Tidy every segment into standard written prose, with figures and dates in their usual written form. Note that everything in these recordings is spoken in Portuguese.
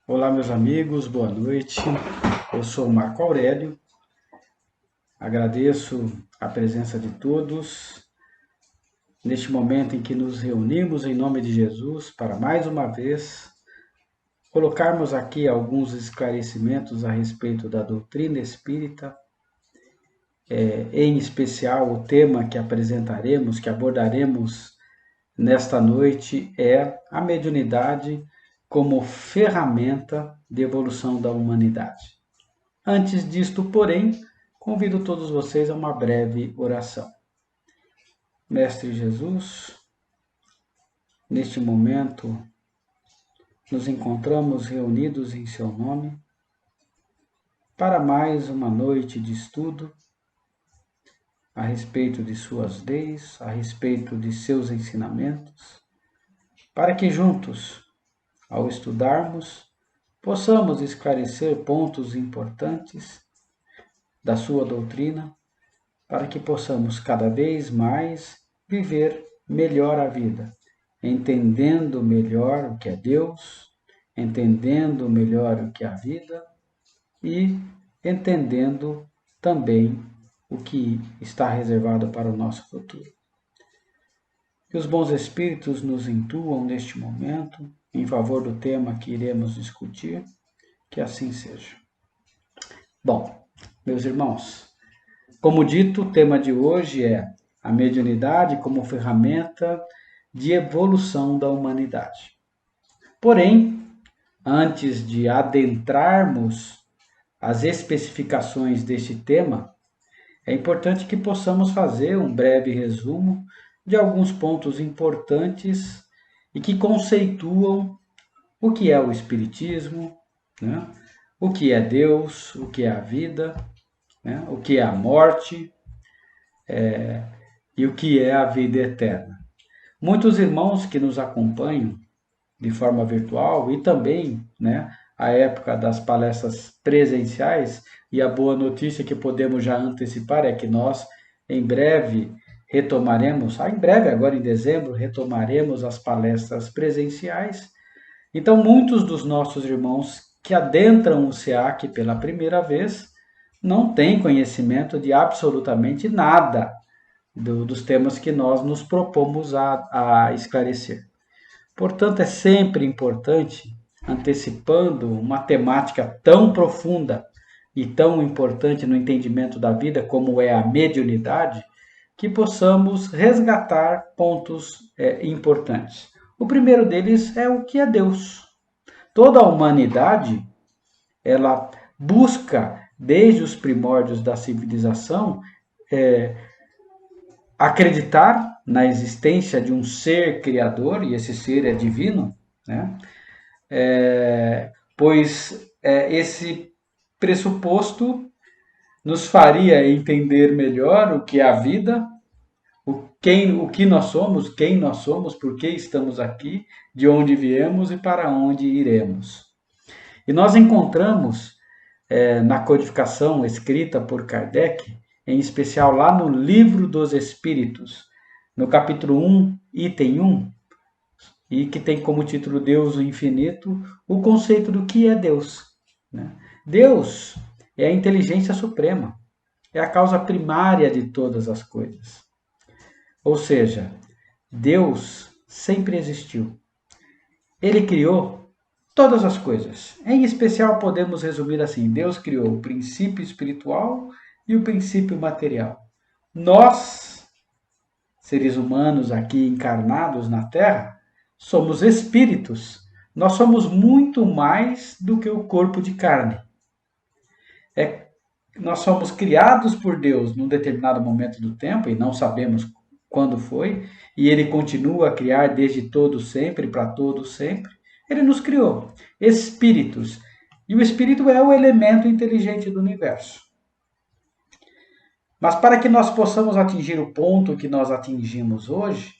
Olá, meus amigos, boa noite. Eu sou o Marco Aurélio. Agradeço a presença de todos neste momento em que nos reunimos em nome de Jesus para mais uma vez colocarmos aqui alguns esclarecimentos a respeito da doutrina espírita, em especial o tema que apresentaremos, que abordaremos nesta noite é a mediunidade como ferramenta de evolução da humanidade. Antes disto, porém, convido todos vocês a uma breve oração. Mestre Jesus, neste momento, nos encontramos reunidos em seu nome para mais uma noite de estudo a respeito de suas leis, a respeito de seus ensinamentos, para que juntos, ao estudarmos, possamos esclarecer pontos importantes da sua doutrina, para que possamos cada vez mais viver melhor a vida, entendendo melhor o que é Deus, entendendo melhor o que é a vida e entendendo também o que está reservado para o nosso futuro. Que os bons espíritos nos intuam neste momento em favor do tema que iremos discutir, que assim seja. Bom, meus irmãos, como dito, o tema de hoje é a mediunidade como ferramenta de evolução da humanidade. Porém, antes de adentrarmos as especificações deste tema, é importante que possamos fazer um breve resumo de alguns pontos importantes e que conceituam o que é o Espiritismo, né? O que é Deus, o que é a vida, né? O que é a morte e o que é a vida eterna. Muitos irmãos que nos acompanham de forma virtual e também, né, a época das palestras presenciais, e a boa notícia que podemos já antecipar é que nós em breve retomaremos, em breve, agora em dezembro, retomaremos as palestras presenciais. Então, muitos dos nossos irmãos que adentram o SEAC pela primeira vez não têm conhecimento de absolutamente nada dos temas que nós nos propomos a esclarecer. Portanto, é sempre importante, antecipando uma temática tão profunda e tão importante no entendimento da vida como é a mediunidade, que possamos resgatar pontos importantes. O primeiro deles é o que é Deus. Toda a humanidade, ela busca, desde os primórdios da civilização, acreditar na existência de um ser criador, e esse ser é divino, né? Pois esse pressuposto nos faria entender melhor o que é a vida, o que nós somos, quem nós somos, por que estamos aqui, de onde viemos e para onde iremos. E nós encontramos na codificação escrita por Kardec, em especial lá no Livro dos Espíritos, no capítulo 1, item 1, e que tem como título Deus o Infinito, o conceito do que é Deus. Né? Deus é a inteligência suprema, é a causa primária de todas as coisas. Ou seja, Deus sempre existiu. Ele criou todas as coisas. Em especial, podemos resumir assim: Deus criou o princípio espiritual e o princípio material. Nós, seres humanos aqui encarnados na Terra, somos espíritos. Nós somos muito mais do que o corpo de carne. Nós somos criados por Deus num determinado momento do tempo, e não sabemos quando foi, e Ele continua a criar desde todo sempre, para todo sempre. Ele nos criou espíritos, e o espírito é o elemento inteligente do universo. Mas para que nós possamos atingir o ponto que nós atingimos hoje,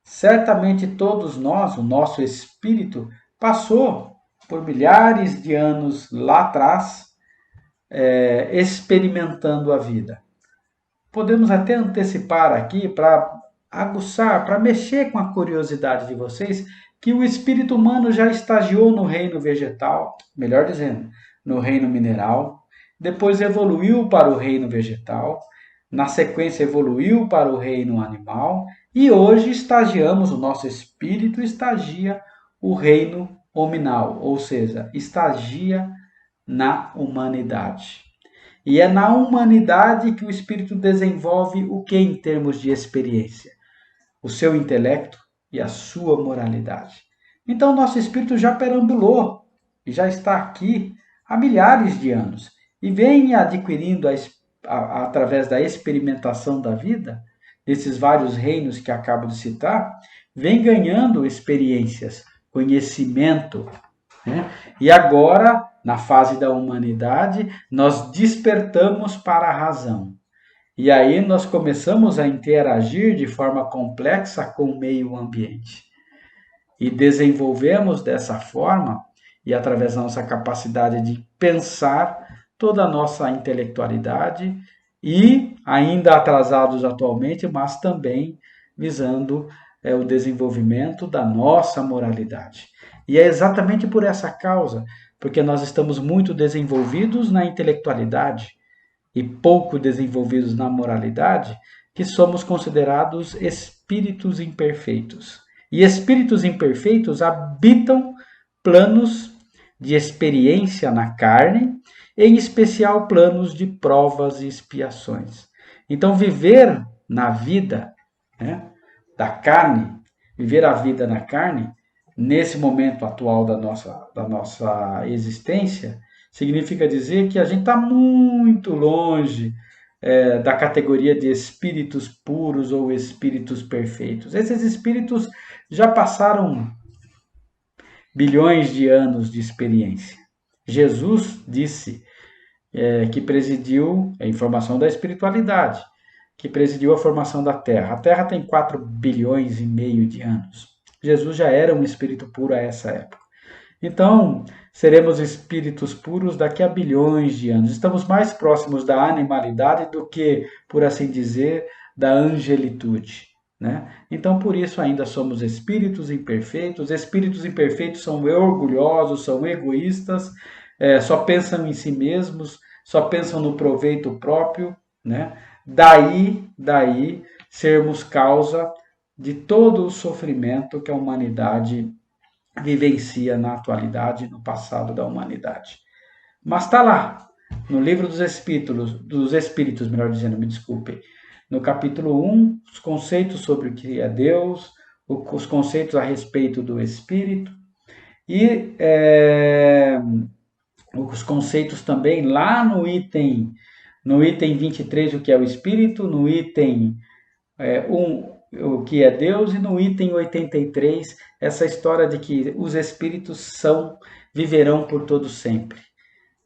certamente todos nós, o nosso espírito, passou por milhares de anos lá atrás, experimentando a vida. Podemos até antecipar aqui para aguçar, para mexer com a curiosidade de vocês, que o espírito humano já estagiou no reino vegetal, melhor dizendo, no reino mineral, depois evoluiu para o reino vegetal, na sequência evoluiu para o reino animal e hoje estagiamos, o nosso espírito estagia o reino hominal, ou seja, estagia na humanidade. E é na humanidade que o espírito desenvolve o que em termos de experiência? O seu intelecto e a sua moralidade. Então, nosso espírito já perambulou e já está aqui há milhares de anos e vem adquirindo, através da experimentação da vida, desses vários reinos que acabo de citar, vem ganhando experiências, conhecimento, né? E agora, na fase da humanidade, nós despertamos para a razão. E aí nós começamos a interagir de forma complexa com o meio ambiente. E desenvolvemos dessa forma, e através da nossa capacidade de pensar, toda a nossa intelectualidade, e ainda atrasados atualmente, mas também visando o desenvolvimento da nossa moralidade. E é exatamente por essa causa, porque nós estamos muito desenvolvidos na intelectualidade, e pouco desenvolvidos na moralidade, que somos considerados espíritos imperfeitos. E espíritos imperfeitos habitam planos de experiência na carne, em especial planos de provas e expiações. Então, viver na vida, né, da carne, viver a vida na carne, nesse momento atual da nossa existência, significa dizer que a gente está muito longe da categoria de espíritos puros ou espíritos perfeitos. Esses espíritos já passaram bilhões de anos de experiência. Jesus disse que presidiu a informação da espiritualidade, que presidiu a formação da Terra. A Terra tem 4 bilhões e meio de anos. Jesus já era um espírito puro a essa época. Então, seremos espíritos puros daqui a bilhões de anos. Estamos mais próximos da animalidade do que, por assim dizer, da angelitude, né? Então, por isso ainda somos espíritos imperfeitos. Espíritos imperfeitos são orgulhosos, são egoístas, só pensam em si mesmos, só pensam no proveito próprio, né? Daí sermos causa de todo o sofrimento que a humanidade vivencia na atualidade, no passado da humanidade. Mas está lá, no livro dos Espíritos, melhor dizendo, me desculpem, no capítulo 1, os conceitos sobre o que é Deus, os conceitos a respeito do Espírito, e os conceitos também lá no item 23, o que é o Espírito, no item 1, o que é Deus, e no item 83, essa história de que os espíritos viverão por todo sempre.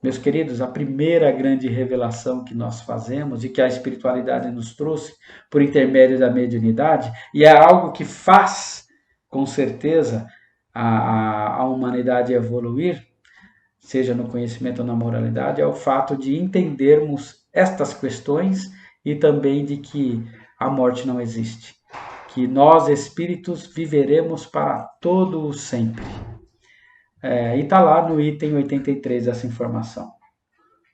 Meus queridos, a primeira grande revelação que nós fazemos e que a espiritualidade nos trouxe por intermédio da mediunidade, e é algo que faz, com certeza, a humanidade evoluir, seja no conhecimento ou na moralidade, é o fato de entendermos estas questões e também de que a morte não existe, que nós espíritos viveremos para todo o sempre. E está lá no item 83 essa informação.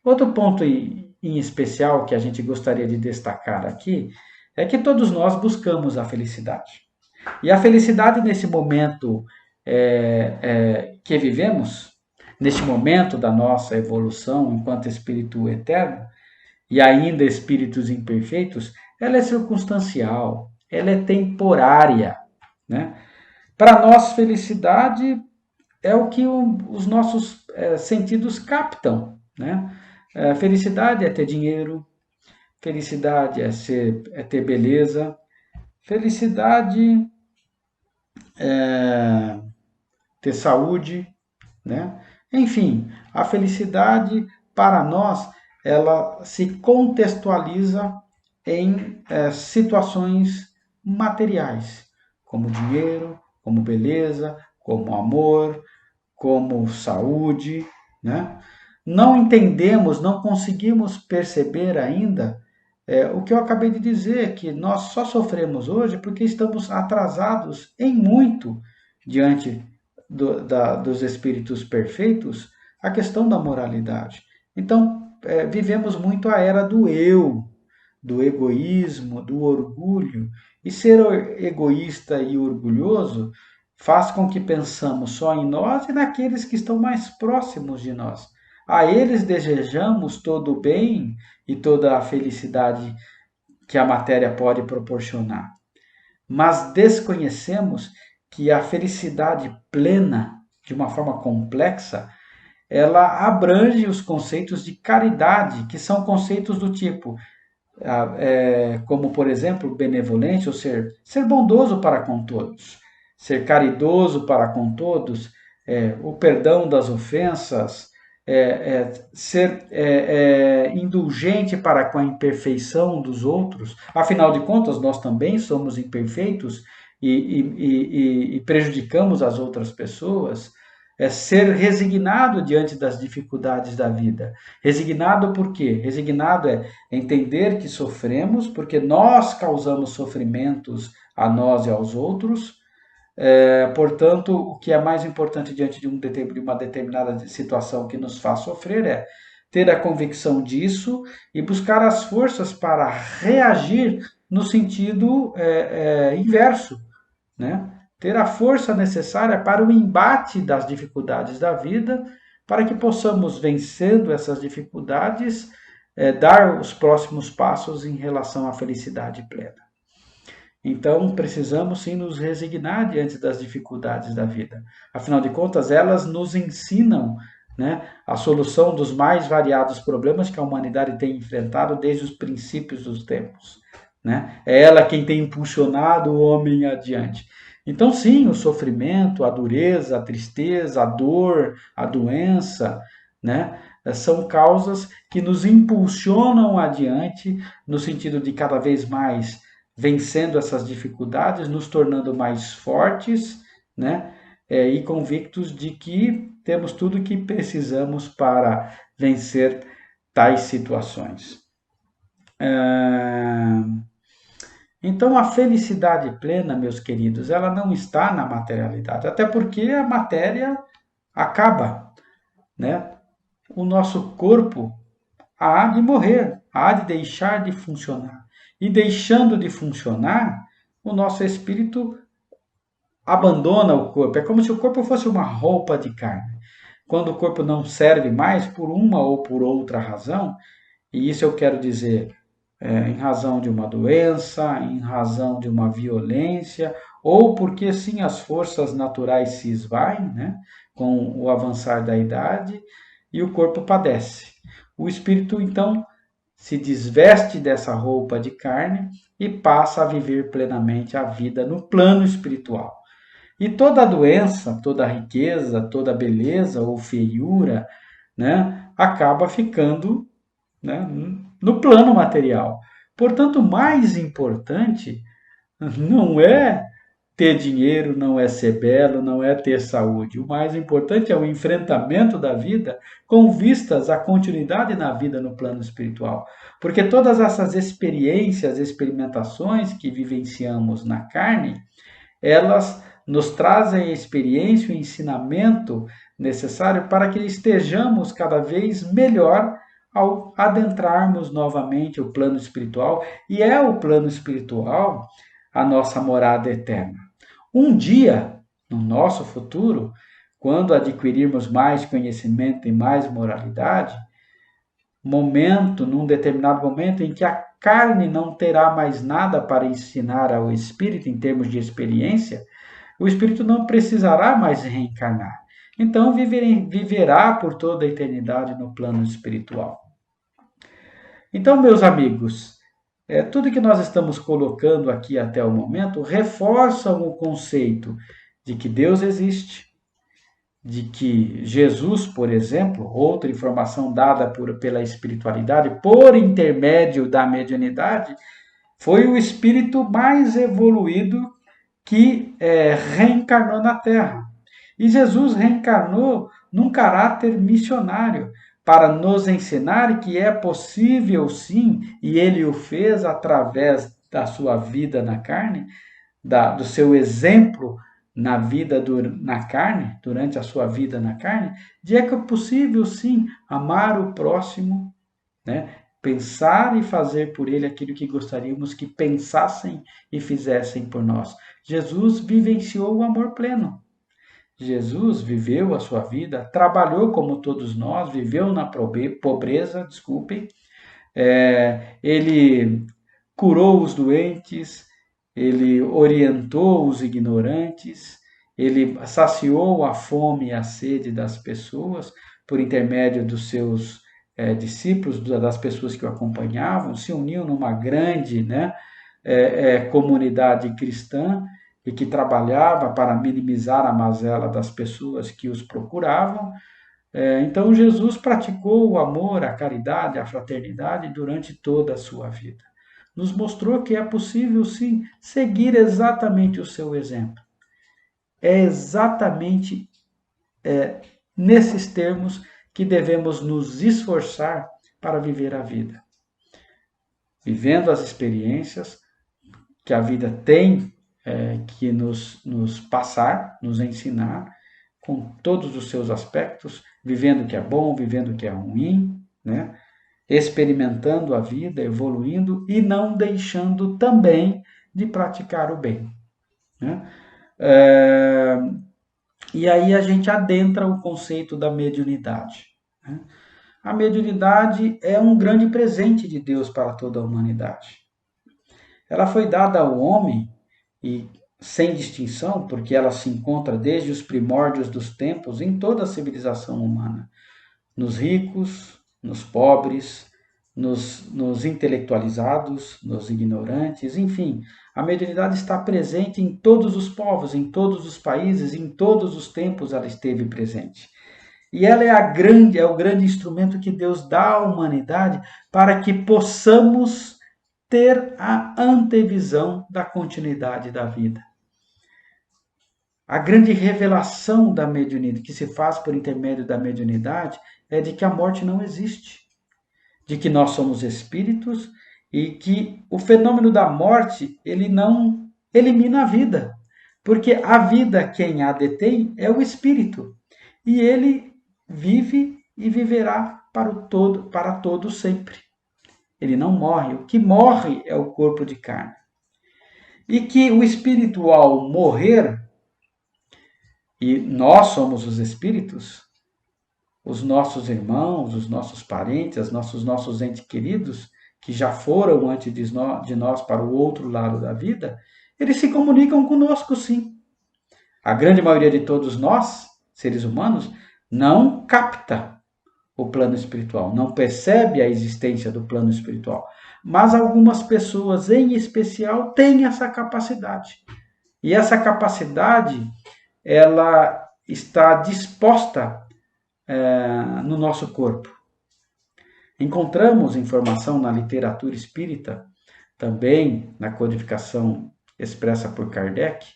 Outro ponto em especial que a gente gostaria de destacar aqui é que todos nós buscamos a felicidade. E a felicidade nesse momento que vivemos, neste momento da nossa evolução enquanto espírito eterno, e ainda espíritos imperfeitos, ela é circunstancial, ela é temporária, né? Para nós, felicidade é o que os nossos sentidos captam, né? Felicidade é ter dinheiro, felicidade é ter beleza, felicidade é ter saúde, né? Enfim, a felicidade para nós ela se contextualiza em situações materiais, como dinheiro, como beleza, como amor, como saúde, né? Não entendemos, não conseguimos perceber ainda o que eu acabei de dizer, que nós só sofremos hoje porque estamos atrasados em muito diante dos espíritos perfeitos a questão da moralidade. Então, vivemos muito a era do eu, do egoísmo, do orgulho. E ser egoísta e orgulhoso faz com que pensamos só em nós e naqueles que estão mais próximos de nós. A eles desejamos todo o bem e toda a felicidade que a matéria pode proporcionar. Mas desconhecemos que a felicidade plena, de uma forma complexa, ela abrange os conceitos de caridade, que são conceitos do tipo, como por exemplo, benevolente, ou ser bondoso para com todos, ser caridoso para com todos, o perdão das ofensas, ser indulgente para com a imperfeição dos outros. Afinal de contas, nós também somos imperfeitos e prejudicamos as outras pessoas. Ser resignado diante das dificuldades da vida. Resignado por quê? Resignado é entender que sofremos porque nós causamos sofrimentos a nós e aos outros. Portanto, o que é mais importante diante de uma determinada situação que nos faz sofrer é ter a convicção disso e buscar as forças para reagir no sentido inverso, né? Ter a força necessária para o embate das dificuldades da vida, para que possamos, vencendo essas dificuldades, dar os próximos passos em relação à felicidade plena. Então, precisamos sim nos resignar diante das dificuldades da vida. Afinal de contas, elas nos ensinam, né, a solução dos mais variados problemas que a humanidade tem enfrentado desde os princípios dos tempos, né? É ela quem tem impulsionado o homem adiante. Então, sim, o sofrimento, a dureza, a tristeza, a dor, a doença, né, são causas que nos impulsionam adiante no sentido de cada vez mais vencendo essas dificuldades, nos tornando mais fortes, né, e convictos de que temos tudo o que precisamos para vencer tais situações. Então, a felicidade plena, meus queridos, ela não está na materialidade, até porque a matéria acaba, né? O nosso corpo há de morrer, há de deixar de funcionar. E deixando de funcionar, o nosso espírito abandona o corpo. É como se o corpo fosse uma roupa de carne. Quando o corpo não serve mais por uma ou por outra razão, e isso eu quero dizer em razão de uma doença, em razão de uma violência, ou porque sim as forças naturais se esvaem, né, com o avançar da idade, e o corpo padece. O espírito, então, se desveste dessa roupa de carne e passa a viver plenamente a vida no plano espiritual. E toda doença, toda riqueza, toda beleza ou feiura, né, acaba ficando, né, no plano material. Portanto, o mais importante não é ter dinheiro, não é ser belo, não é ter saúde. O mais importante é o enfrentamento da vida com vistas à continuidade na vida no plano espiritual. Porque todas essas experiências, experimentações que vivenciamos na carne, elas nos trazem a experiência e o ensinamento necessário para que estejamos cada vez melhor ao adentrarmos novamente o plano espiritual, e é o plano espiritual a nossa morada eterna. Um dia, no nosso futuro, quando adquirirmos mais conhecimento e mais moralidade, num determinado momento em que a carne não terá mais nada para ensinar ao espírito em termos de experiência, o espírito não precisará mais reencarnar. Então viverá por toda a eternidade no plano espiritual. Então, meus amigos, tudo que nós estamos colocando aqui até o momento reforçam o conceito de que Deus existe, de que Jesus, por exemplo, outra informação dada pela espiritualidade, por intermédio da mediunidade, foi o espírito mais evoluído que reencarnou na Terra. E Jesus reencarnou num caráter missionário, para nos ensinar que é possível sim, e ele o fez através da sua vida na carne, do seu exemplo na vida na carne, durante a sua vida na carne, de que é possível sim amar o próximo, né? Pensar e fazer por ele aquilo que gostaríamos que pensassem e fizessem por nós. Jesus vivenciou o amor pleno. Jesus viveu a sua vida, trabalhou como todos nós, viveu na pobreza, desculpem, ele curou os doentes, ele orientou os ignorantes, ele saciou a fome e a sede das pessoas por intermédio dos seus discípulos, das pessoas que o acompanhavam, se uniu numa grande, comunidade cristã e que trabalhava para minimizar a mazela das pessoas que os procuravam. Então, Jesus praticou o amor, a caridade, a fraternidade durante toda a sua vida. Nos mostrou que é possível, sim, seguir exatamente o seu exemplo. É exatamente nesses termos que devemos nos esforçar para viver a vida. Vivendo as experiências que a vida tem que nos passar, nos ensinar, com todos os seus aspectos, vivendo o que é bom, vivendo o que é ruim, né? Experimentando a vida, evoluindo e não deixando também de praticar o bem, né? E aí a gente adentra o conceito da mediunidade, né? A mediunidade é um grande presente de Deus para toda a humanidade. Ela foi dada ao homem e sem distinção, porque ela se encontra desde os primórdios dos tempos em toda a civilização humana, nos ricos, nos pobres, nos intelectualizados, nos ignorantes, enfim, a mediunidade está presente em todos os povos, em todos os países, em todos os tempos ela esteve presente. E ela é o grande instrumento que Deus dá à humanidade para que possamos ter a antevisão da continuidade da vida. A grande revelação da mediunidade, que se faz por intermédio da mediunidade, é de que a morte não existe, de que nós somos espíritos e que o fenômeno da morte, ele não elimina a vida, porque a vida, quem a detém, é o espírito, e ele vive e viverá para todo sempre. Ele não morre, o que morre é o corpo de carne. E que o espírito, ao morrer, e nós somos os espíritos, os nossos irmãos, os nossos parentes, nossos entes queridos, que já foram antes de nós para o outro lado da vida, eles se comunicam conosco, sim. A grande maioria de todos nós, seres humanos, não capta o plano espiritual, não percebe a existência do plano espiritual. Mas algumas pessoas, em especial, têm essa capacidade. E essa capacidade, ela está disposta no nosso corpo. Encontramos informação na literatura espírita, também na codificação expressa por Kardec,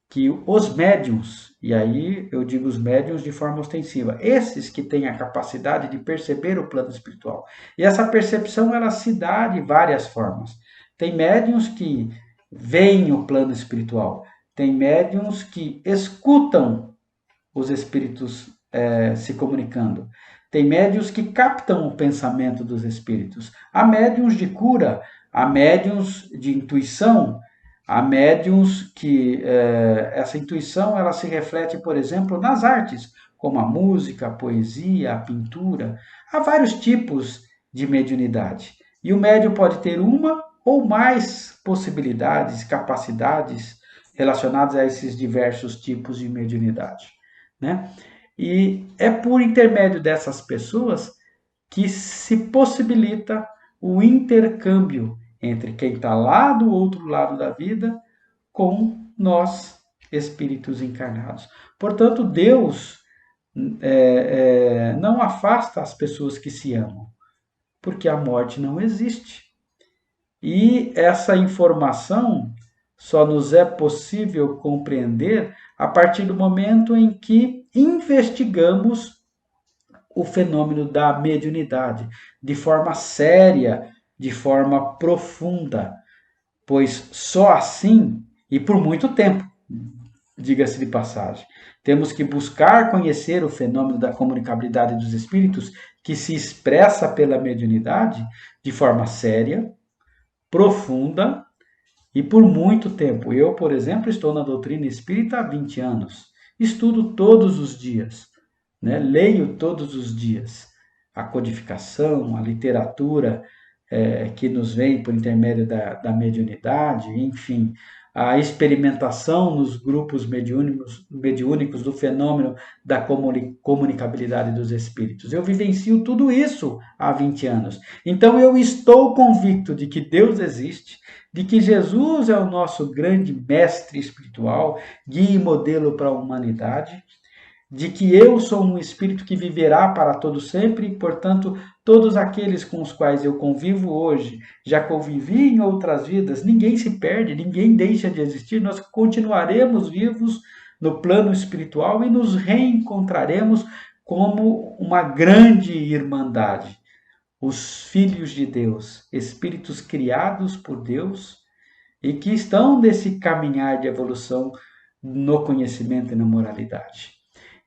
que os médiuns, e aí eu digo os médiuns de forma ostensiva, esses que têm a capacidade de perceber o plano espiritual. E essa percepção ela se dá de várias formas. Tem médiuns que veem o plano espiritual, tem médiuns que escutam os espíritos se comunicando. Tem médiuns que captam o pensamento dos espíritos. Há médiuns de cura, há médiuns de intuição, há médiuns que essa intuição ela se reflete, por exemplo, nas artes, como a música, a poesia, a pintura. Há vários tipos de mediunidade. E o médium pode ter uma ou mais possibilidades, capacidades relacionadas a esses diversos tipos de mediunidade, né? E é por intermédio dessas pessoas que se possibilita o intercâmbio entre quem está lá do outro lado da vida com nós, espíritos encarnados. Portanto, Deus não afasta as pessoas que se amam, porque a morte não existe. E essa informação só nos é possível compreender a partir do momento em que investigamos o fenômeno da mediunidade de forma séria, de forma profunda, pois só assim, e por muito tempo, diga-se de passagem. Temos que buscar conhecer o fenômeno da comunicabilidade dos espíritos, que se expressa pela mediunidade de forma séria, profunda e por muito tempo. Eu, por exemplo, estou na doutrina espírita há 20 anos. Estudo todos os dias, né? Leio todos os dias a codificação, a literatura que nos vem por intermédio da mediunidade, enfim, a experimentação nos grupos mediúnicos do fenômeno da comunicabilidade dos espíritos. Eu vivencio tudo isso há 20 anos. Então eu estou convicto de que Deus existe, de que Jesus é o nosso grande mestre espiritual, guia e modelo para a humanidade, de que eu sou um espírito que viverá para todo sempre, e, portanto, todos aqueles com os quais eu convivo hoje, já convivi em outras vidas, ninguém se perde, ninguém deixa de existir, nós continuaremos vivos no plano espiritual e nos reencontraremos como uma grande irmandade. Os filhos de Deus, espíritos criados por Deus e que estão nesse caminhar de evolução no conhecimento e na moralidade.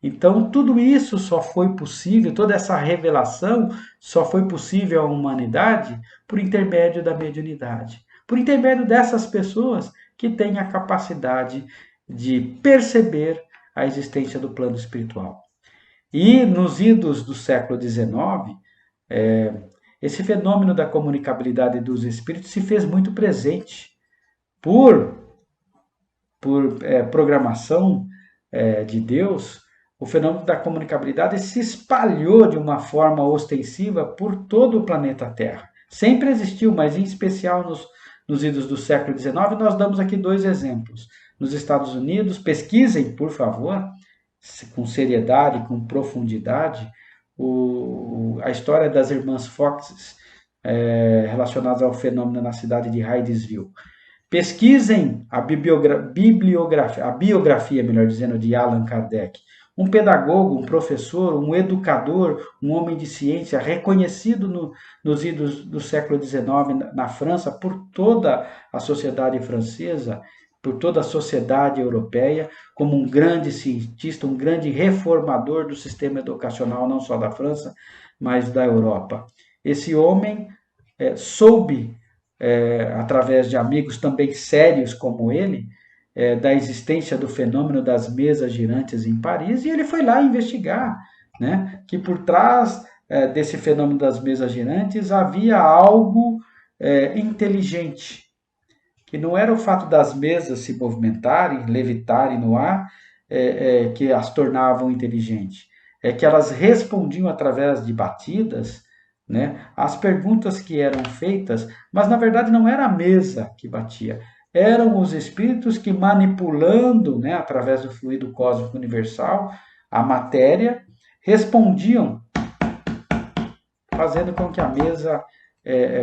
Então, tudo isso só foi possível, toda essa revelação só foi possível à humanidade por intermédio da mediunidade, por intermédio dessas pessoas que têm a capacidade de perceber a existência do plano espiritual. E nos idos do século XIX, esse fenômeno da comunicabilidade dos espíritos se fez muito presente por programação de Deus. O fenômeno da comunicabilidade se espalhou de uma forma ostensiva por todo o planeta Terra. Sempre existiu, mas em especial nos idos do século XIX, nós damos aqui 2 exemplos. Nos Estados Unidos, pesquisem, por favor, com seriedade, com profundidade, a história das irmãs Fox relacionadas ao fenômeno na cidade de Hydesville. Pesquisem a biografia, melhor dizendo, de Allan Kardec. Um pedagogo, um professor, um educador, um homem de ciência reconhecido nos idos do século XIX na França por toda a sociedade francesa, por toda a sociedade europeia, como um grande cientista, um grande reformador do sistema educacional, não só da França, mas da Europa. Esse homem soube, através de amigos também sérios como ele, da existência do fenômeno das mesas girantes em Paris, e ele foi lá investigar, né, que por trás desse fenômeno das mesas girantes havia algo inteligente, que não era o fato das mesas se movimentarem, levitarem no ar, que as tornavam inteligentes, é que elas respondiam através de batidas, né, as perguntas que eram feitas, mas na verdade não era a mesa que batia, eram os espíritos que, manipulando, né, através do fluido cósmico universal, a matéria, respondiam, fazendo com que a mesa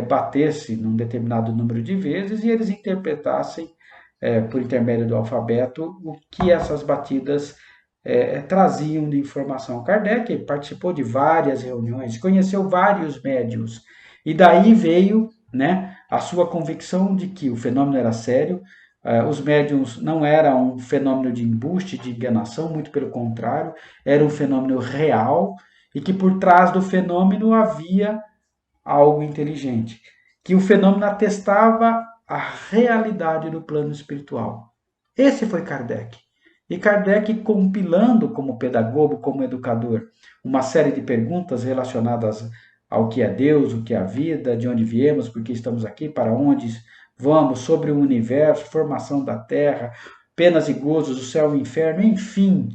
batesse num determinado número de vezes e eles interpretassem, por intermédio do alfabeto, o que essas batidas traziam de informação. Kardec participou de várias reuniões, conheceu vários médiuns, e daí veio, né, a sua convicção de que o fenômeno era sério, os médiuns não eram um fenômeno de embuste, de enganação, muito pelo contrário, era um fenômeno real, e que por trás do fenômeno havia algo inteligente, que o fenômeno atestava a realidade do plano espiritual. Esse foi Kardec. E Kardec, compilando como pedagogo, como educador, uma série de perguntas relacionadas ao que é Deus, o que é a vida, de onde viemos, por que estamos aqui, para onde vamos, sobre o universo, formação da Terra, penas e gozos, o céu e o inferno, enfim,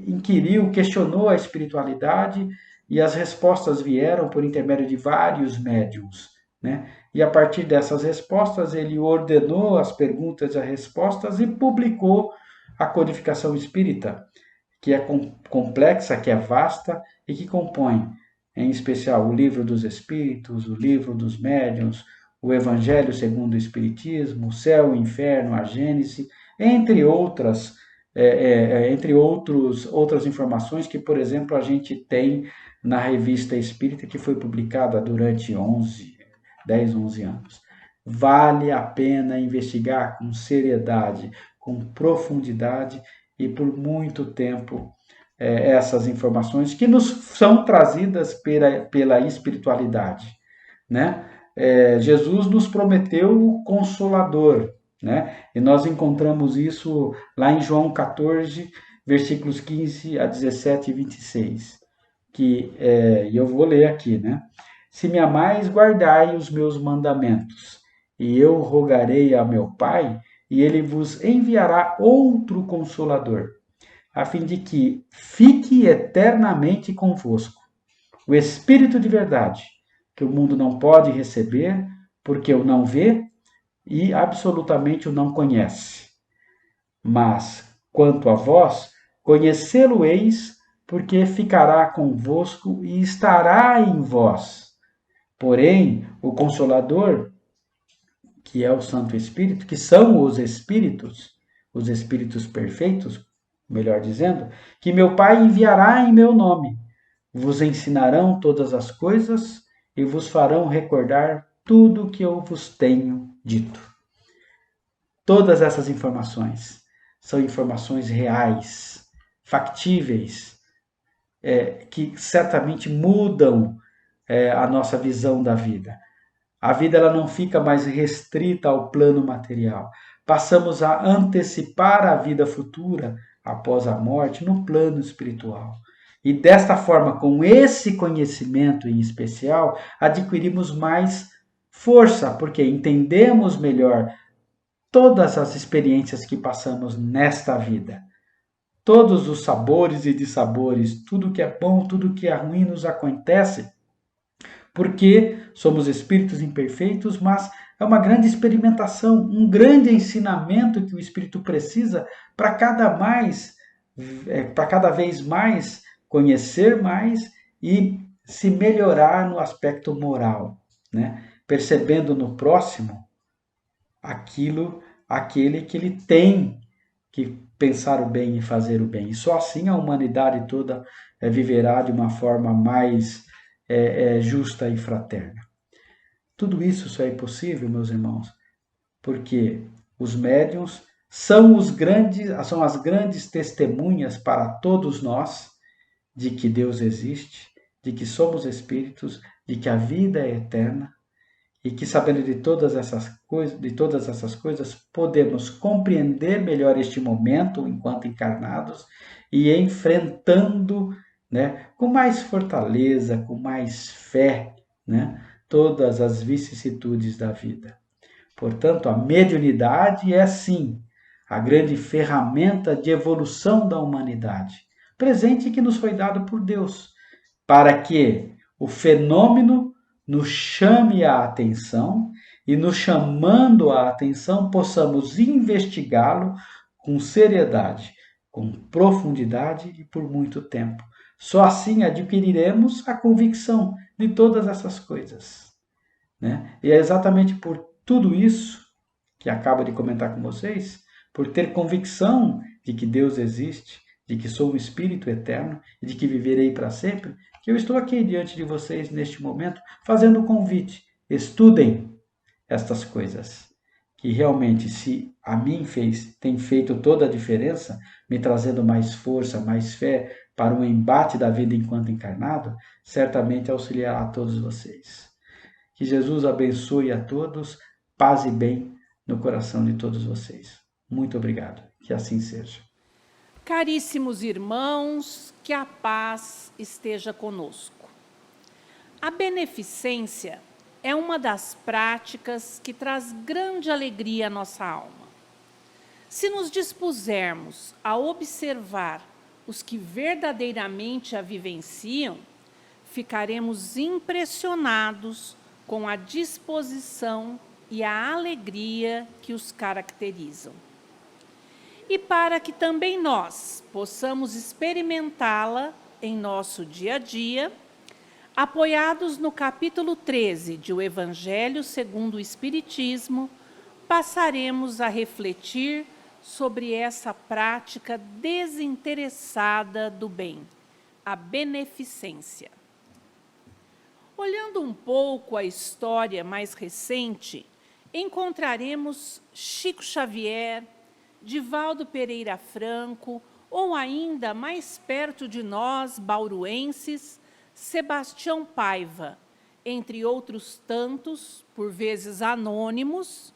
inquiriu, questionou a espiritualidade e as respostas vieram por intermédio de vários médiuns, né? E a partir dessas respostas, ele ordenou as perguntas e as respostas e publicou a codificação espírita, que é complexa, que é vasta e que compõe, em especial, o Livro dos Espíritos, o Livro dos Médiuns, o Evangelho segundo o Espiritismo, o Céu, o Inferno, a Gênese, entre outras, outras informações que, por exemplo, a gente tem na Revista Espírita, que foi publicada durante 10, 11 anos. Vale a pena investigar com seriedade, com profundidade e por muito tempo essas informações que nos são trazidas pela espiritualidade, né? Jesus nos prometeu o Consolador, né? E nós encontramos isso lá em João 14, versículos 15 a 17 e 26, e eu vou ler aqui, né? Se me amais, guardai os meus mandamentos, e eu rogarei a meu Pai, e ele vos enviará outro Consolador, a fim de que fique eternamente convosco. O Espírito de verdade, que o mundo não pode receber, porque o não vê e absolutamente o não conhece. Mas, quanto a vós, conhecê-lo-eis, porque ficará convosco e estará em vós. Porém, o Consolador, que é o Santo Espírito, que são os Espíritos perfeitos, melhor dizendo, que meu Pai enviará em meu nome, vos ensinarão todas as coisas e vos farão recordar tudo o que eu vos tenho dito. Todas essas informações são informações reais, factíveis, que certamente mudam a nossa visão da vida. A vida ela não fica mais restrita ao plano material. Passamos a antecipar a vida futura após a morte no plano espiritual. E desta forma, com esse conhecimento em especial, adquirimos mais força, porque entendemos melhor todas as experiências que passamos nesta vida. Todos os sabores e dissabores, tudo que é bom, tudo que é ruim nos acontece, porque somos espíritos imperfeitos, mas é uma grande experimentação, um grande ensinamento que o espírito precisa para cada vez mais conhecer mais e se melhorar no aspecto moral, né? Percebendo no próximo aquele que ele tem que pensar o bem e fazer o bem. E só assim a humanidade toda viverá de uma forma mais justa e fraterna. Tudo isso só é possível, meus irmãos, porque os médiuns são as grandes testemunhas para todos nós de que Deus existe, de que somos espíritos, de que a vida é eterna e que, sabendo de todas essas coisas, podemos compreender melhor este momento enquanto encarnados e enfrentando, né, com mais fortaleza, com mais fé, né, todas as vicissitudes da vida. Portanto, a mediunidade é sim a grande ferramenta de evolução da humanidade, presente que nos foi dado por Deus, para que o fenômeno nos chame a atenção e, nos chamando a atenção, possamos investigá-lo com seriedade, com profundidade e por muito tempo. Só assim adquiriremos a convicção de todas essas coisas, né? E é exatamente por tudo isso que acabo de comentar com vocês, por ter convicção de que Deus existe, de que sou um espírito eterno e de que viverei para sempre, que eu estou aqui diante de vocês neste momento, fazendo o convite. Estudem estas coisas, que realmente, se a mim tem feito toda a diferença, me trazendo mais força, mais fé para o embate da vida enquanto encarnado, certamente auxiliará a todos vocês. Que Jesus abençoe a todos, paz e bem no coração de todos vocês. Muito obrigado. Que assim seja. Caríssimos irmãos, que a paz esteja conosco. A beneficência é uma das práticas que traz grande alegria à nossa alma. Se nos dispusermos a observar os que verdadeiramente a vivenciam, ficaremos impressionados com a disposição e a alegria que os caracterizam. E para que também nós possamos experimentá-la em nosso dia a dia, apoiados no capítulo 13 de O Evangelho segundo o Espiritismo, passaremos a refletir sobre essa prática desinteressada do bem, a beneficência. Olhando um pouco a história mais recente, encontraremos Chico Xavier, Divaldo Pereira Franco, ou ainda mais perto de nós, bauruenses, Sebastião Paiva, entre outros tantos, por vezes anônimos,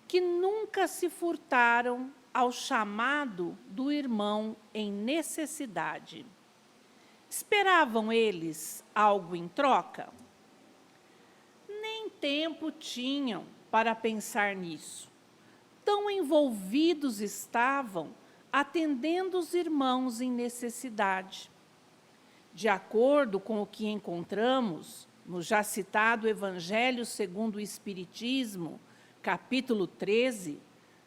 que nunca se furtaram ao chamado do irmão em necessidade. Esperavam eles algo em troca? Nem tempo tinham para pensar nisso. Tão envolvidos estavam atendendo os irmãos em necessidade. De acordo com o que encontramos no já citado Evangelho segundo o Espiritismo, capítulo 13,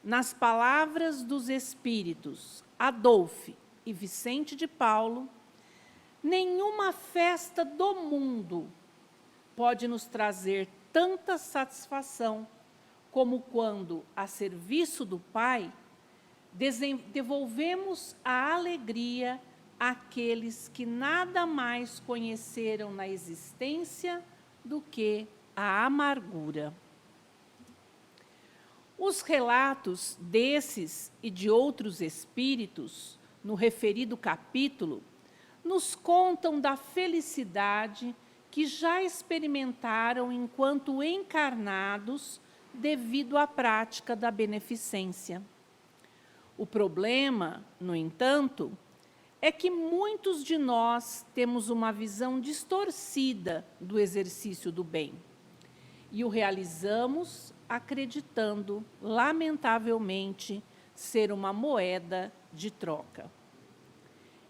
nas palavras dos espíritos Adolfe e Vicente de Paulo, nenhuma festa do mundo pode nos trazer tanta satisfação como quando, a serviço do Pai, devolvemos a alegria àqueles que nada mais conheceram na existência do que a amargura. Os relatos desses e de outros espíritos, no referido capítulo, nos contam da felicidade que já experimentaram enquanto encarnados devido à prática da beneficência. O problema, no entanto, é que muitos de nós temos uma visão distorcida do exercício do bem e o realizamos acreditando, lamentavelmente, ser uma moeda de troca.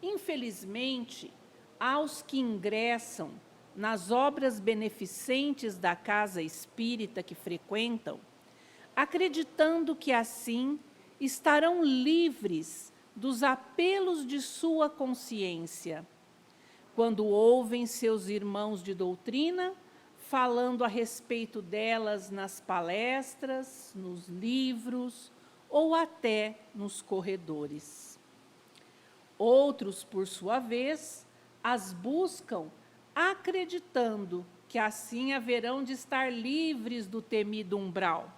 Infelizmente, aos que ingressam nas obras beneficentes da casa espírita que frequentam, acreditando que assim estarão livres dos apelos de sua consciência, quando ouvem seus irmãos de doutrina falando a respeito delas nas palestras, nos livros ou até nos corredores. Outros, por sua vez, as buscam acreditando que assim haverão de estar livres do temido umbral.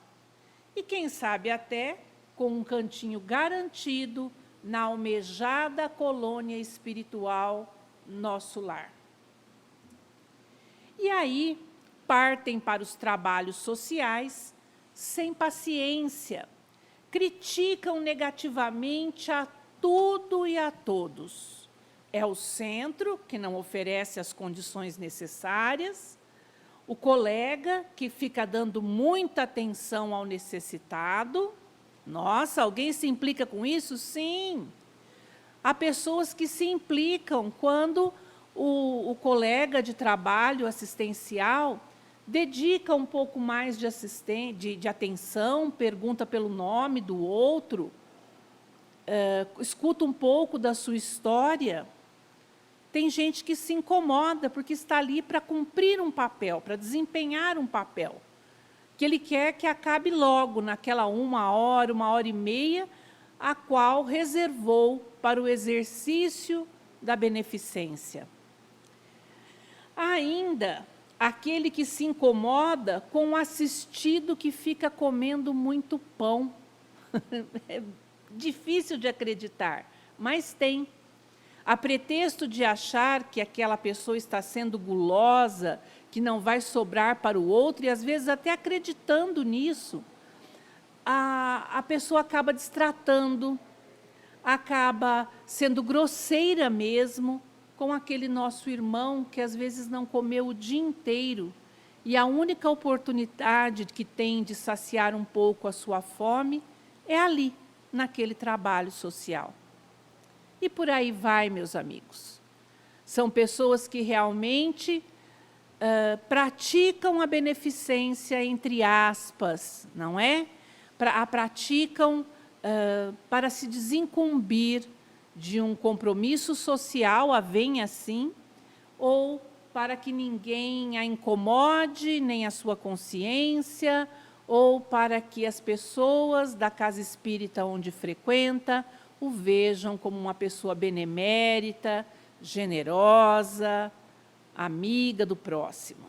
E quem sabe até com um cantinho garantido na almejada colônia espiritual, nosso lar. E aí partem para os trabalhos sociais sem paciência, criticam negativamente a tudo e a todos. É o centro que não oferece as condições necessárias, o colega que fica dando muita atenção ao necessitado. Nossa, alguém se implica com isso? Sim. Há pessoas que se implicam quando o colega de trabalho assistencial dedica um pouco mais de atenção, pergunta pelo nome do outro, escuta um pouco da sua história. Tem gente que se incomoda porque está ali para cumprir um papel, para desempenhar um papel, que ele quer que acabe logo, naquela 1 hora, 1 hora e meia, a qual reservou para o exercício da beneficência. Ainda, aquele que se incomoda com o assistido que fica comendo muito pão. É difícil de acreditar, mas tem. A pretexto de achar que aquela pessoa está sendo gulosa, que não vai sobrar para o outro, e às vezes até acreditando nisso, a pessoa acaba destratando, acaba sendo grosseira mesmo com aquele nosso irmão que às vezes não comeu o dia inteiro e a única oportunidade que tem de saciar um pouco a sua fome é ali, naquele trabalho social. E por aí vai, meus amigos. São pessoas que realmente praticam a beneficência, entre aspas, não é? A praticam para se desincumbir de um compromisso social, a vem assim, ou para que ninguém a incomode, nem a sua consciência, ou para que as pessoas da casa espírita onde frequenta o vejam como uma pessoa benemérita, generosa, amiga do próximo.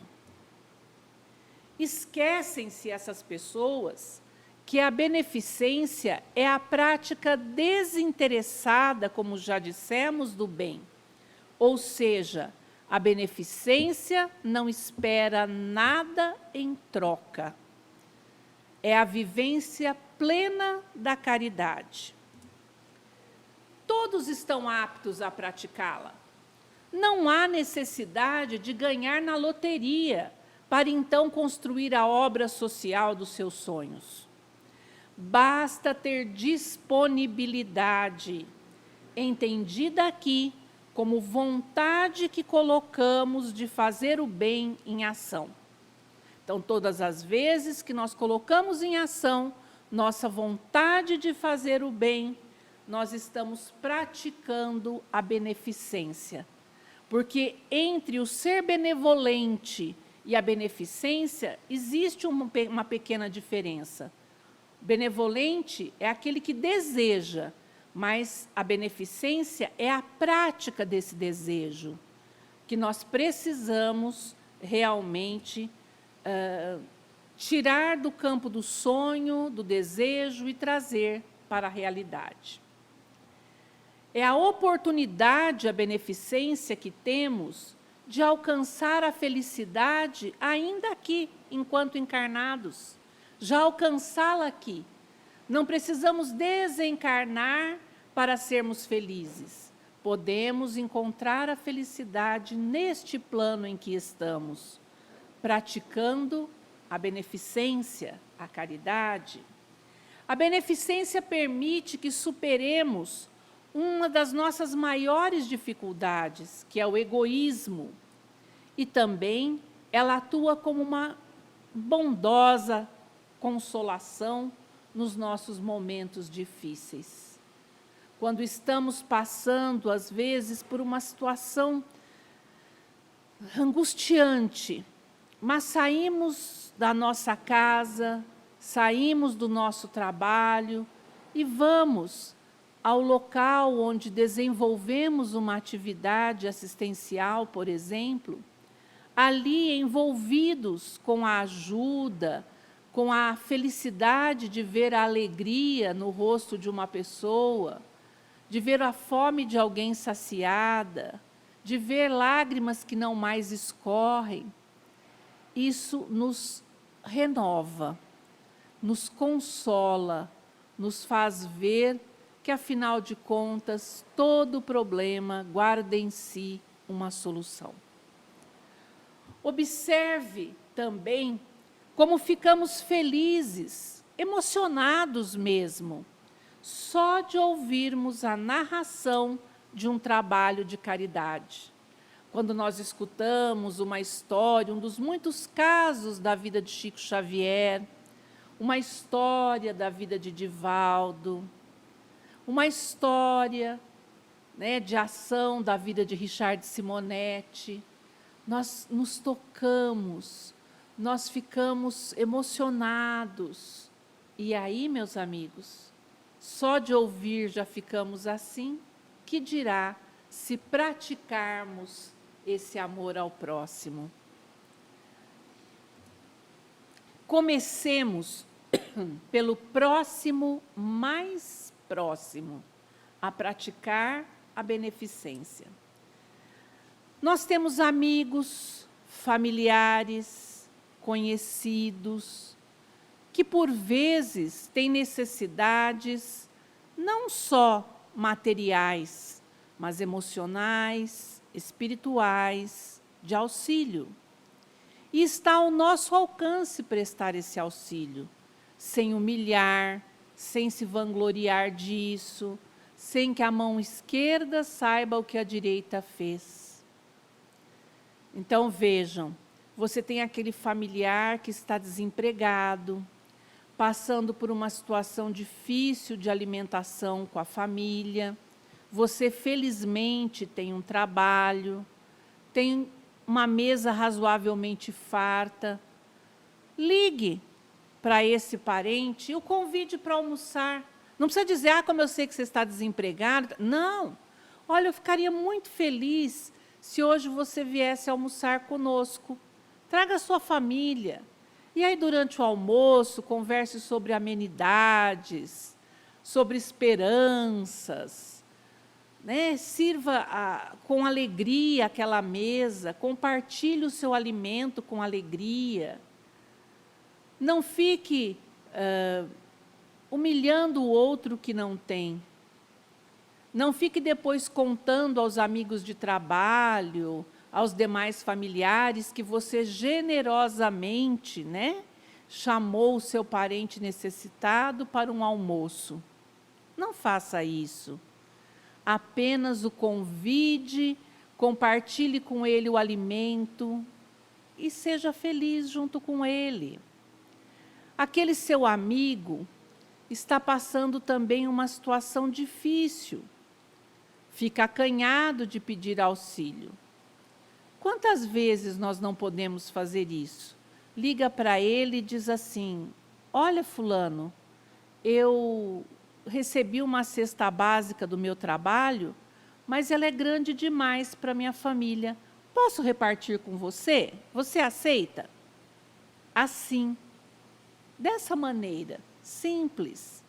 Esquecem-se essas pessoas que a beneficência é a prática desinteressada, como já dissemos, do bem. Ou seja, a beneficência não espera nada em troca. É a vivência plena da caridade. Todos estão aptos a praticá-la. Não há necessidade de ganhar na loteria para então construir a obra social dos seus sonhos. Basta ter disponibilidade, entendida aqui como vontade que colocamos de fazer o bem em ação. Então, todas as vezes que nós colocamos em ação nossa vontade de fazer o bem, nós estamos praticando a beneficência. Porque entre o ser benevolente e a beneficência existe uma pequena diferença. Benevolente é aquele que deseja, mas a beneficência é a prática desse desejo, que nós precisamos realmente tirar do campo do sonho, do desejo e trazer para a realidade. É a oportunidade, a beneficência que temos de alcançar a felicidade ainda aqui, enquanto encarnados. Já alcançá-la aqui. Não precisamos desencarnar para sermos felizes. Podemos encontrar a felicidade neste plano em que estamos, praticando a beneficência, a caridade. A beneficência permite que superemos uma das nossas maiores dificuldades, que é o egoísmo. E também ela atua como uma bondosa consolação nos nossos momentos difíceis. Quando estamos passando, às vezes, por uma situação angustiante, mas saímos da nossa casa, saímos do nosso trabalho e vamos ao local onde desenvolvemos uma atividade assistencial, por exemplo, ali envolvidos com a ajuda, com a felicidade de ver a alegria no rosto de uma pessoa, de ver a fome de alguém saciada, de ver lágrimas que não mais escorrem. Isso nos renova, nos consola, nos faz ver que, afinal de contas, todo problema guarda em si uma solução. Observe também como ficamos felizes, emocionados mesmo, só de ouvirmos a narração de um trabalho de caridade. Quando nós escutamos uma história, um dos muitos casos da vida de Chico Xavier, uma história da vida de Divaldo, uma história, né, de ação da vida de Richard Simonetti, nós nos tocamos, nós ficamos emocionados. E aí, meus amigos, só de ouvir já ficamos assim, que dirá se praticarmos esse amor ao próximo? Comecemos pelo próximo mais próximo, a praticar a beneficência. Nós temos amigos, familiares, conhecidos, que por vezes têm necessidades não só materiais, mas emocionais, espirituais, de auxílio. E está ao nosso alcance prestar esse auxílio, sem humilhar, sem se vangloriar disso, sem que a mão esquerda saiba o que a direita fez. Então, vejam, você tem aquele familiar que está desempregado, passando por uma situação difícil de alimentação com a família. Você, felizmente, tem um trabalho, tem uma mesa razoavelmente farta. Ligue para esse parente e o convide para almoçar. Não precisa dizer, como eu sei que você está desempregado. Não. Olha, eu ficaria muito feliz se hoje você viesse almoçar conosco. Traga a sua família. E aí, durante o almoço, converse sobre amenidades, sobre esperanças, né? Sirva com alegria aquela mesa, compartilhe o seu alimento com alegria. Não fique humilhando o outro que não tem. Não fique depois contando aos amigos de trabalho, aos demais familiares, que você generosamente, né, chamou o seu parente necessitado para um almoço. Não faça isso. Apenas o convide, compartilhe com ele o alimento e seja feliz junto com ele. Aquele seu amigo está passando também uma situação difícil. Fica acanhado de pedir auxílio. Quantas vezes nós não podemos fazer isso? Liga para ele e diz assim: olha, fulano, eu recebi uma cesta básica do meu trabalho, mas ela é grande demais para minha família. Posso repartir com você? Você aceita? Assim, dessa maneira, simples,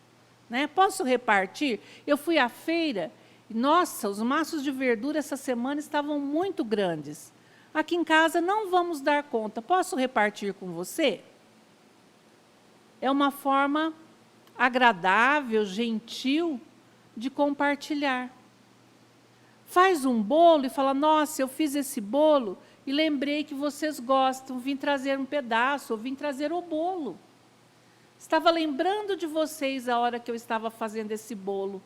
né? Posso repartir? Eu fui à feira, e, nossa, os maços de verdura essa semana estavam muito grandes. Aqui em casa não vamos dar conta. Posso repartir com você? É uma forma agradável, gentil, de compartilhar. Faz um bolo e fala: nossa, eu fiz esse bolo e lembrei que vocês gostam, vim trazer um pedaço, ou vim trazer o bolo. Estava lembrando de vocês a hora que eu estava fazendo esse bolo,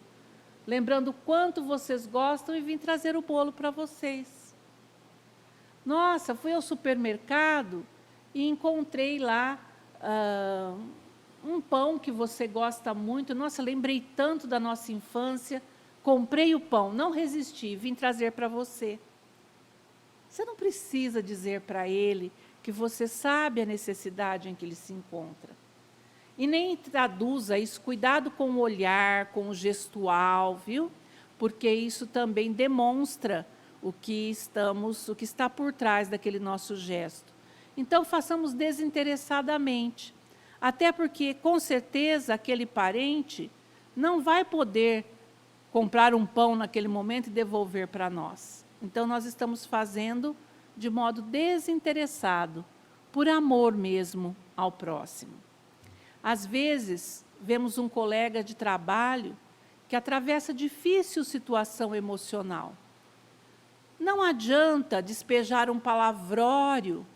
lembrando o quanto vocês gostam e vim trazer o bolo para vocês. Nossa, fui ao supermercado e encontrei lá um pão que você gosta muito. Nossa, lembrei tanto da nossa infância. Comprei o pão, não resisti, vim trazer para você. Você não precisa dizer para ele que você sabe a necessidade em que ele se encontra. E nem traduza isso, cuidado com o olhar, com o gestual, viu? Porque isso também demonstra o que está por trás daquele nosso gesto. Então, façamos desinteressadamente. Até porque, com certeza, aquele parente não vai poder comprar um pão naquele momento e devolver para nós. Então, nós estamos fazendo de modo desinteressado, por amor mesmo ao próximo. Às vezes, vemos um colega de trabalho que atravessa difícil situação emocional. Não adianta despejar um palavrório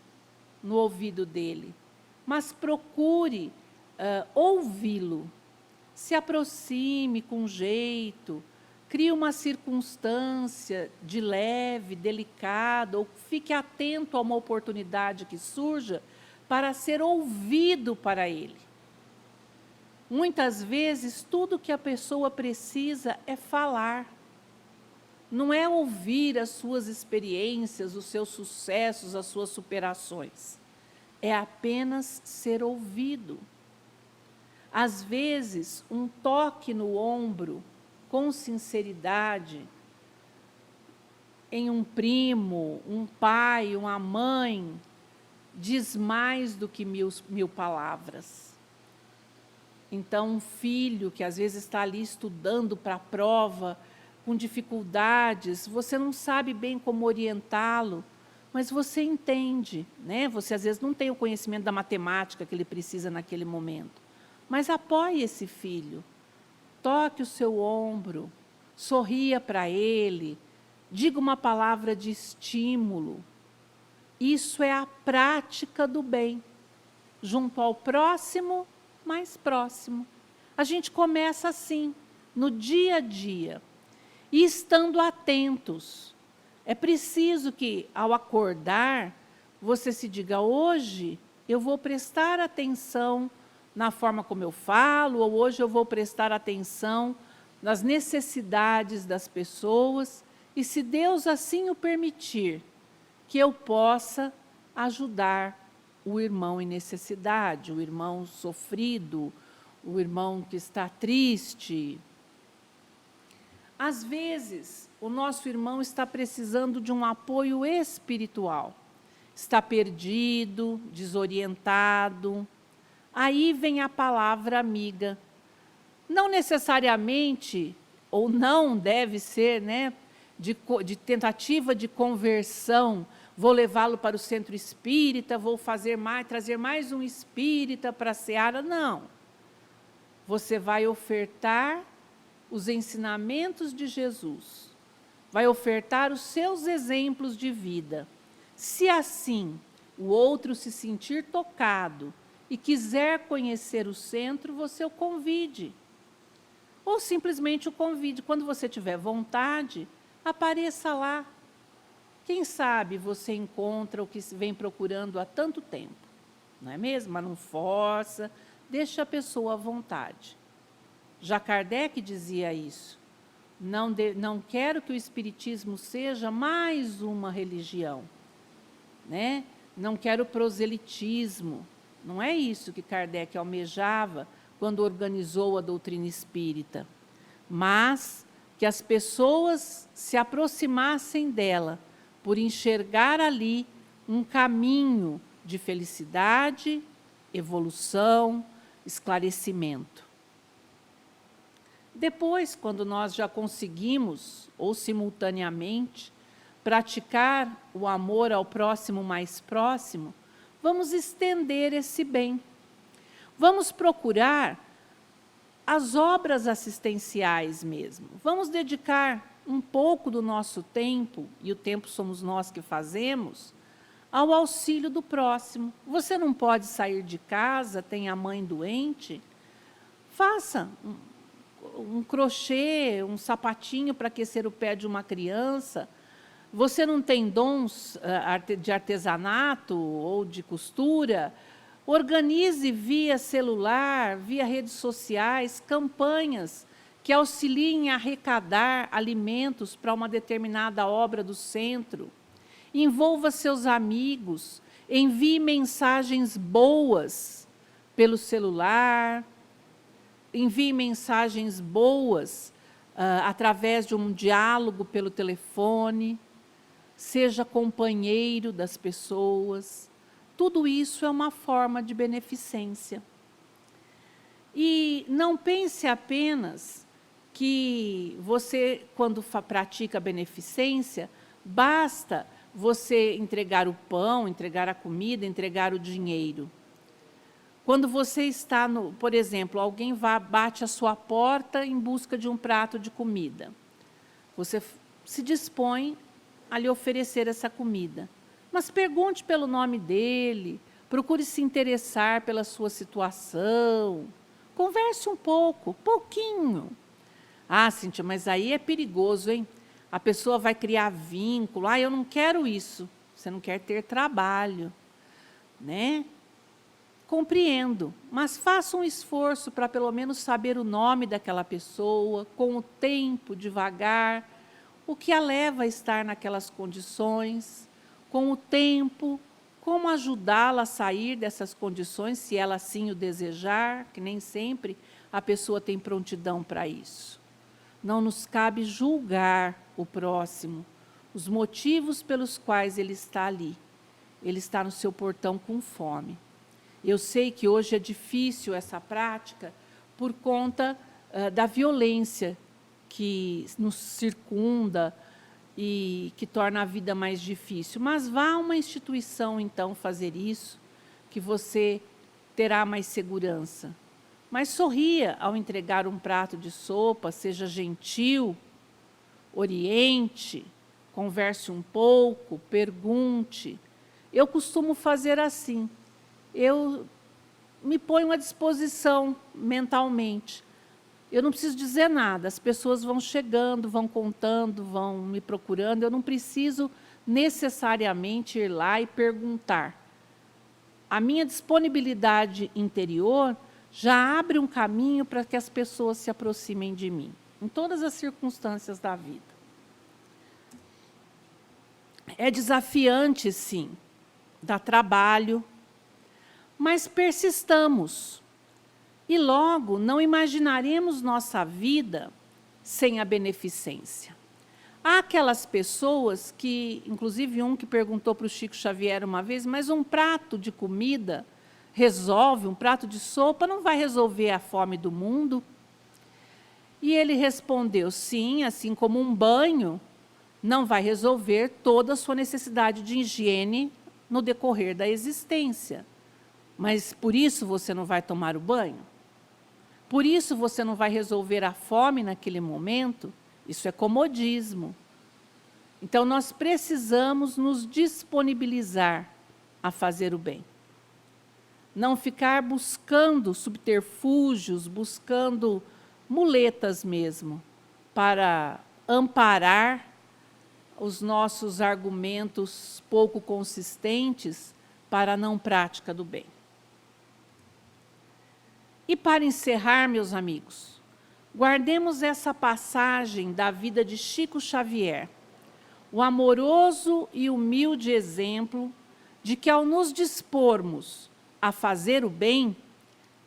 no ouvido dele, mas procure ouvi-lo. Se aproxime com jeito, crie uma circunstância de leve, delicada, ou fique atento a uma oportunidade que surja para ser ouvido para ele. Muitas vezes, tudo que a pessoa precisa é falar. Não é ouvir as suas experiências, os seus sucessos, as suas superações. É apenas ser ouvido. Às vezes, um toque no ombro, com sinceridade, em um primo, um pai, uma mãe, diz mais do que mil palavras. Então, um filho que às vezes está ali estudando para a prova, com dificuldades, você não sabe bem como orientá-lo, mas você entende, né? Você às vezes não tem o conhecimento da matemática que ele precisa naquele momento, mas apoie esse filho, toque o seu ombro, sorria para ele, diga uma palavra de estímulo. Isso é a prática do bem, junto ao próximo, mais próximo. A gente começa assim, no dia a dia. E estando atentos. É preciso que, ao acordar, você se diga: hoje eu vou prestar atenção na forma como eu falo, ou hoje eu vou prestar atenção nas necessidades das pessoas, e se Deus assim o permitir, que eu possa ajudar o irmão em necessidade, o irmão sofrido, o irmão que está triste. Às vezes, o nosso irmão está precisando de um apoio espiritual, está perdido, desorientado. Aí vem a palavra amiga. Não necessariamente, ou não deve ser, né, de tentativa de conversão. Vou levá-lo para o centro espírita, vou trazer mais um espírita para a seara. Não. Você vai ofertar os ensinamentos de Jesus, vai ofertar os seus exemplos de vida. Se assim o outro se sentir tocado e quiser conhecer o centro, você o convide. Ou simplesmente o convide. Quando você tiver vontade, apareça lá. Quem sabe você encontra o que vem procurando há tanto tempo. Não é mesmo? Mas não força, deixa a pessoa à vontade. Já Kardec dizia isso. Não quero que o Espiritismo seja mais uma religião. Né? Não quero proselitismo. Não é isso que Kardec almejava quando organizou a doutrina espírita. Mas que as pessoas se aproximassem dela por enxergar ali um caminho de felicidade, evolução, esclarecimento. Depois, quando nós já conseguimos, ou simultaneamente, praticar o amor ao próximo mais próximo, vamos estender esse bem. Vamos procurar as obras assistenciais mesmo. Vamos dedicar um pouco do nosso tempo, e o tempo somos nós que fazemos, ao auxílio do próximo. Você não pode sair de casa, tem a mãe doente? Faça um crochê, um sapatinho para aquecer o pé de uma criança. Você não tem dons de artesanato ou de costura? Organize via celular, via redes sociais, campanhas que auxiliem a arrecadar alimentos para uma determinada obra do centro. Envolva seus amigos, envie mensagens boas pelo celular, envie mensagens boas através de um diálogo pelo telefone, seja companheiro das pessoas. Tudo isso é uma forma de beneficência. E não pense apenas que você, quando pratica a beneficência, basta você entregar o pão, entregar a comida, entregar o dinheiro. Quando você está, por exemplo, alguém bate a sua porta em busca de um prato de comida. Você se dispõe a lhe oferecer essa comida. Mas pergunte pelo nome dele, procure se interessar pela sua situação, converse um pouco, pouquinho. Ah, Cíntia, mas aí é perigoso, hein? A pessoa vai criar vínculo. Ah, eu não quero isso. Você não quer ter trabalho, né? Compreendo, mas faça um esforço para pelo menos saber o nome daquela pessoa, com o tempo, devagar, o que a leva a estar naquelas condições, com o tempo, como ajudá-la a sair dessas condições, se ela assim o desejar, que nem sempre a pessoa tem prontidão para isso. Não nos cabe julgar o próximo, os motivos pelos quais ele está ali. Ele está no seu portão com fome. Eu sei que hoje é difícil essa prática por conta da violência que nos circunda e que torna a vida mais difícil. Mas vá a uma instituição, então, fazer isso, que você terá mais segurança. Mas sorria ao entregar um prato de sopa, seja gentil, oriente, converse um pouco, pergunte. Eu costumo fazer assim. Eu me ponho à disposição mentalmente. Eu não preciso dizer nada, as pessoas vão chegando, vão contando, vão me procurando, eu não preciso necessariamente ir lá e perguntar. A minha disponibilidade interior já abre um caminho para que as pessoas se aproximem de mim, em todas as circunstâncias da vida. É desafiante, sim, dá trabalho, mas persistamos. E logo não imaginaremos nossa vida sem a beneficência. Há aquelas pessoas que, inclusive um que perguntou para o Chico Xavier uma vez, mas um prato de comida resolve, um prato de sopa não vai resolver a fome do mundo? E ele respondeu, sim, assim como um banho não vai resolver toda a sua necessidade de higiene no decorrer da existência. Mas por isso você não vai tomar o banho? Por isso você não vai resolver a fome naquele momento? Isso é comodismo. Então, nós precisamos nos disponibilizar a fazer o bem. Não ficar buscando subterfúgios, buscando muletas mesmo, para amparar os nossos argumentos pouco consistentes para a não prática do bem. E para encerrar, meus amigos, guardemos essa passagem da vida de Chico Xavier, o amoroso e humilde exemplo de que, ao nos dispormos a fazer o bem,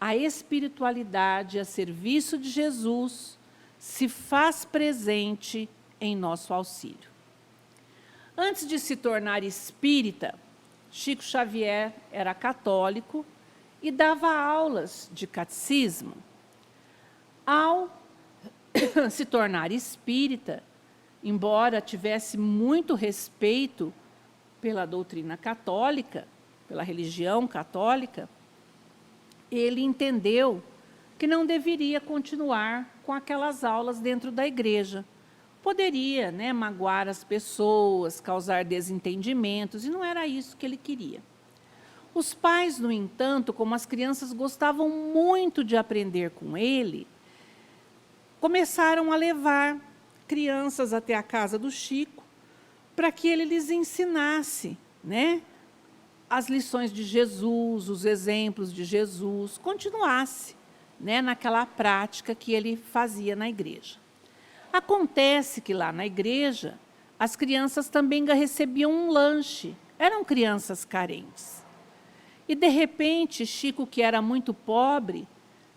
a espiritualidade a serviço de Jesus se faz presente em nosso auxílio. Antes de se tornar espírita, Chico Xavier era católico e dava aulas de catecismo. Ao se tornar espírita, embora tivesse muito respeito pela doutrina católica, pela religião católica, ele entendeu que não deveria continuar com aquelas aulas dentro da igreja. Poderia, né, magoar as pessoas, causar desentendimentos, e não era isso que ele queria. Os pais, no entanto, como as crianças gostavam muito de aprender com ele, começaram a levar crianças até a casa do Chico para que ele lhes ensinasse, né, as lições de Jesus, os exemplos de Jesus, continuasse, né, naquela prática que ele fazia na igreja. Acontece que lá na igreja, as crianças também recebiam um lanche, eram crianças carentes. E, de repente, Chico, que era muito pobre,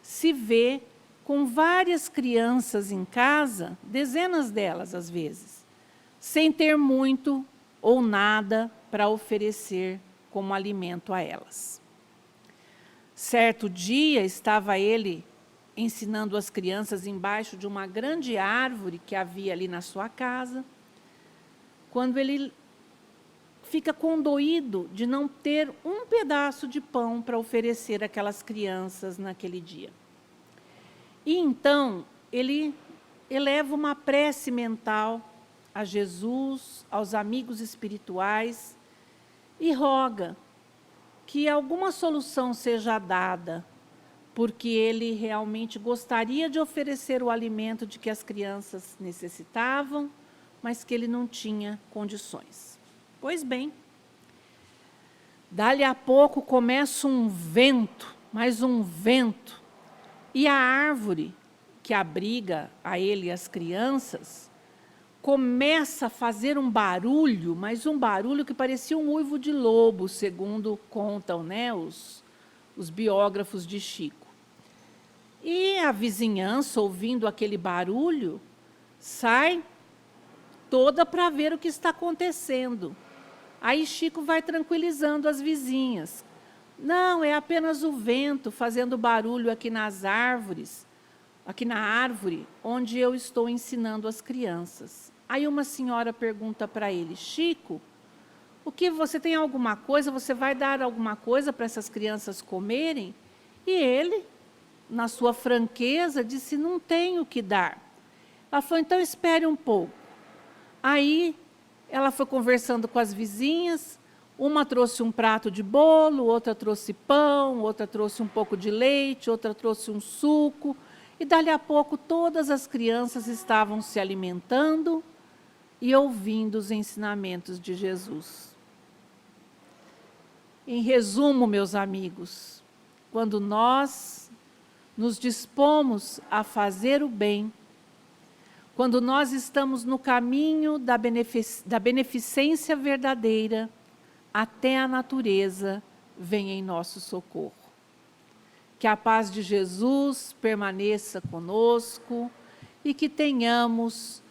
se vê com várias crianças em casa, dezenas delas às vezes, sem ter muito ou nada para oferecer como alimento a elas. Certo dia, estava ele ensinando as crianças embaixo de uma grande árvore que havia ali na sua casa, quando ele fica condoído de não ter um pedaço de pão para oferecer àquelas crianças naquele dia. E então, ele eleva uma prece mental a Jesus, aos amigos espirituais, e roga que alguma solução seja dada, porque ele realmente gostaria de oferecer o alimento de que as crianças necessitavam, mas que ele não tinha condições. Pois bem, dali a pouco começa um vento, mais um vento, e a árvore que abriga a ele e as crianças começa a fazer um barulho, mas um barulho que parecia um uivo de lobo, segundo contam, né, os biógrafos de Chico. E a vizinhança, ouvindo aquele barulho, sai toda para ver o que está acontecendo. Aí Chico vai tranquilizando as vizinhas. Não, é apenas o vento fazendo barulho aqui nas árvores, aqui na árvore, onde eu estou ensinando as crianças. Aí uma senhora pergunta para ele, Chico, o que você tem alguma coisa? Você vai dar alguma coisa para essas crianças comerem? E ele, na sua franqueza, disse, não tenho o que dar. Ela falou, então espere um pouco. Aí ela foi conversando com as vizinhas, uma trouxe um prato de bolo, outra trouxe pão, outra trouxe um pouco de leite, outra trouxe um suco, e dali a pouco todas as crianças estavam se alimentando e ouvindo os ensinamentos de Jesus. Em resumo, meus amigos, quando nós nos dispomos a fazer o bem, quando nós estamos no caminho da beneficência verdadeira, até a natureza vem em nosso socorro. Que a paz de Jesus permaneça conosco e que tenhamos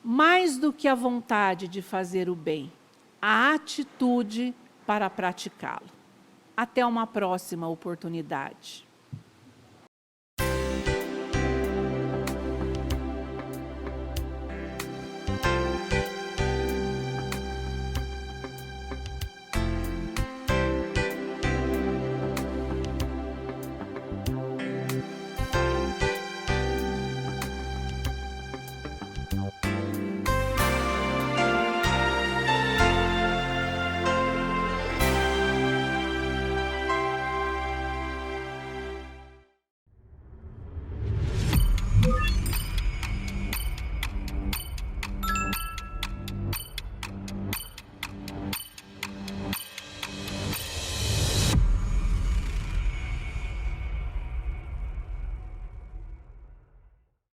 mais do que a vontade de fazer o bem, a atitude para praticá-lo. Até uma próxima oportunidade.